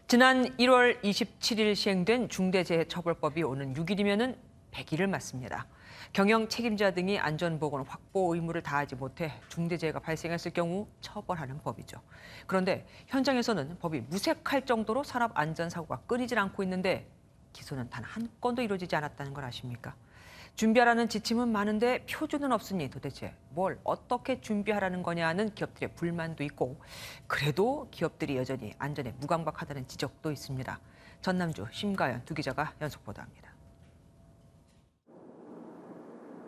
지난 1월 27일 시행된 중대재해처벌법이 오는 6일이면 100일을 맞습니다. 경영 책임자 등이 안전보건 확보 의무를 다하지 못해 중대재해가 발생했을 경우 처벌하는 법이죠. 그런데 현장에서는 법이 무색할 정도로 산업안전사고가 끊이질 않고 있는데 기소는 단 한 건도 이루어지지 않았다는 걸 아십니까? 준비하라는 지침은 많은데 표준은 없으니 도대체 뭘 어떻게 준비하라는 거냐 하는 기업들의 불만도 있고, 그래도 기업들이 여전히 안전에 무감각하다는 지적도 있습니다. 전남주 심가연 두 기자가 연속 보도합니다.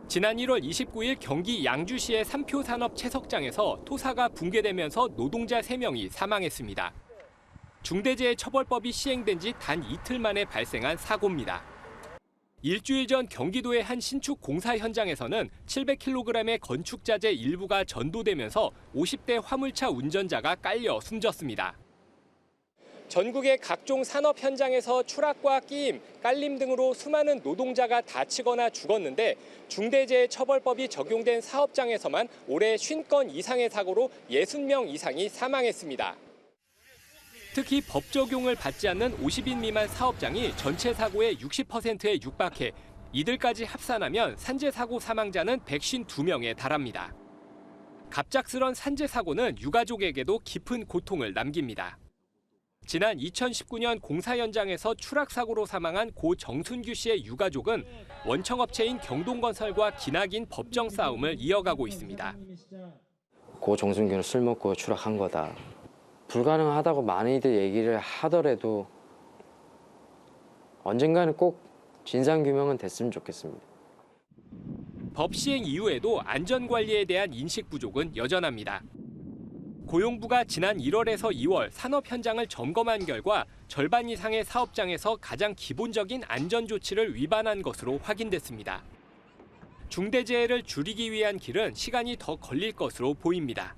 지난 1월 29일 경기 양주시의 삼표 산업 채석장에서 토사가 붕괴되면서 노동자 3명이 사망했습니다. 중대재해처벌법이 시행된 지 단 이틀 만에 발생한 사고입니다. 일주일 전 경기도의 한 신축 공사 현장에서는 700kg의 건축자재 일부가 전도되면서 50대 화물차 운전자가 깔려 숨졌습니다. 전국의 각종 산업 현장에서 추락과 끼임, 깔림 등으로 수많은 노동자가 다치거나 죽었는데 중대재해처벌법이 적용된 사업장에서만 올해 50건 이상의 사고로 60명 이상이 사망했습니다. 특히 법 적용을 받지 않는 50인 미만 사업장이 전체 사고의 60%에 육박해 이들까지 합산하면 산재 사고 사망자는 152명에 달합니다. 갑작스런 산재 사고는 유가족에게도 깊은 고통을 남깁니다. 지난 2019년 공사 현장에서 추락 사고로 사망한 고 정순규 씨의 유가족은 원청업체인 경동건설과 기나긴 법정 싸움을 이어가고 있습니다. 고 정순규는 술 먹고 추락한 거다. 불가능하다고 많이들 얘기를 하더라도 언젠가는 꼭 진상규명은 됐으면 좋겠습니다. 법 시행 이후에도 안전관리에 대한 인식 부족은 여전합니다. 고용부가 지난 1월에서 2월 산업 현장을 점검한 결과 절반 이상의 사업장에서 가장 기본적인 안전조치를 위반한 것으로 확인됐습니다. 중대재해를 줄이기 위한 길은 시간이 더 걸릴 것으로 보입니다.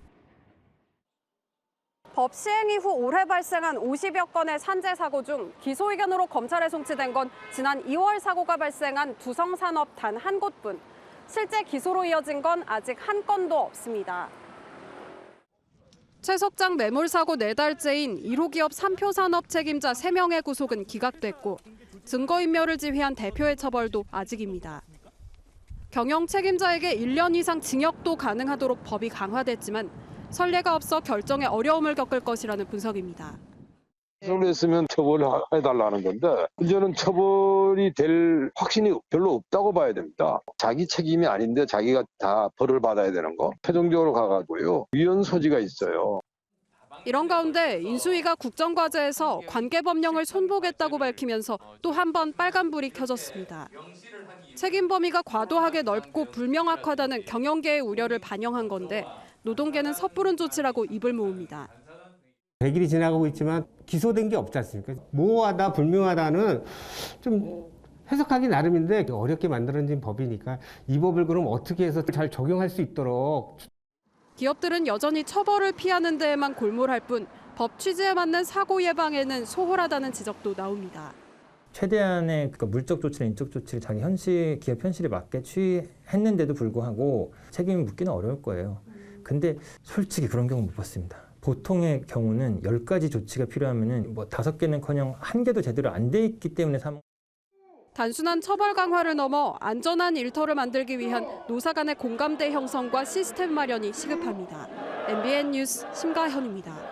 법 시행 이후 올해 발생한 50여 건의 산재 사고 중 기소 의견으로 검찰에 송치된 건 지난 2월 사고가 발생한 두성산업 단 한 곳뿐. 실제 기소로 이어진 건 아직 한 건도 없습니다. 채석장 매몰 사고 4달째인 1호 기업 삼표산업 책임자 3명의 구속은 기각됐고 증거인멸을 지휘한 대표의 처벌도 아직입니다. 경영 책임자에게 1년 이상 징역도 가능하도록 법이 강화됐지만 선례가 없어 결정에 어려움을 겪을 것이라는 분석입니다. 기소를 했으면 처벌해달라는 건데 이제는 처벌이 될 확신이 별로 없다고 봐야 됩니다. 자기 책임이 아닌데 자기가 다 벌을 받아야 되는 거 최종적으로 가가지고요. 위헌 소지가 있어요. 이런 가운데 인수위가 국정과제에서 관계법령을 손보겠다고 밝히면서 또 한 번 빨간불이 켜졌습니다. 책임 범위가 과도하게 넓고 불명확하다는 경영계의 우려를 반영한 건데 노동계는 섣부른 조치라고 입을 모읍니다. 100일이 지나가고 있지만 기소된 게 없지 않습니까? 모호하다, 불명하다는 좀 해석하기 나름인데 어렵게 만들어진 법이니까 이 법을 그럼 어떻게 해서 잘 적용할 수 있도록. 기업들은 여전히 처벌을 피하는 데에만 골몰할 뿐 법 취지에 맞는 사고 예방에는 소홀하다는 지적도 나옵니다. 최대한의 물적 조치나 인적 조치를 자기 기업 현실에 맞게 취했는데도 불구하고 책임을 묻기는 어려울 거예요. 근데 솔직히 그런 경우 못 봤습니다. 보통의 경우는 10가지 조치가 필요하면은 5개는커녕 1개도 제대로 안 돼 있기 때문에 단순한 처벌 강화를 넘어 안전한 일터를 만들기 위한 노사 간의 공감대 형성과 시스템 마련이 시급합니다. MBN 뉴스 심가현입니다.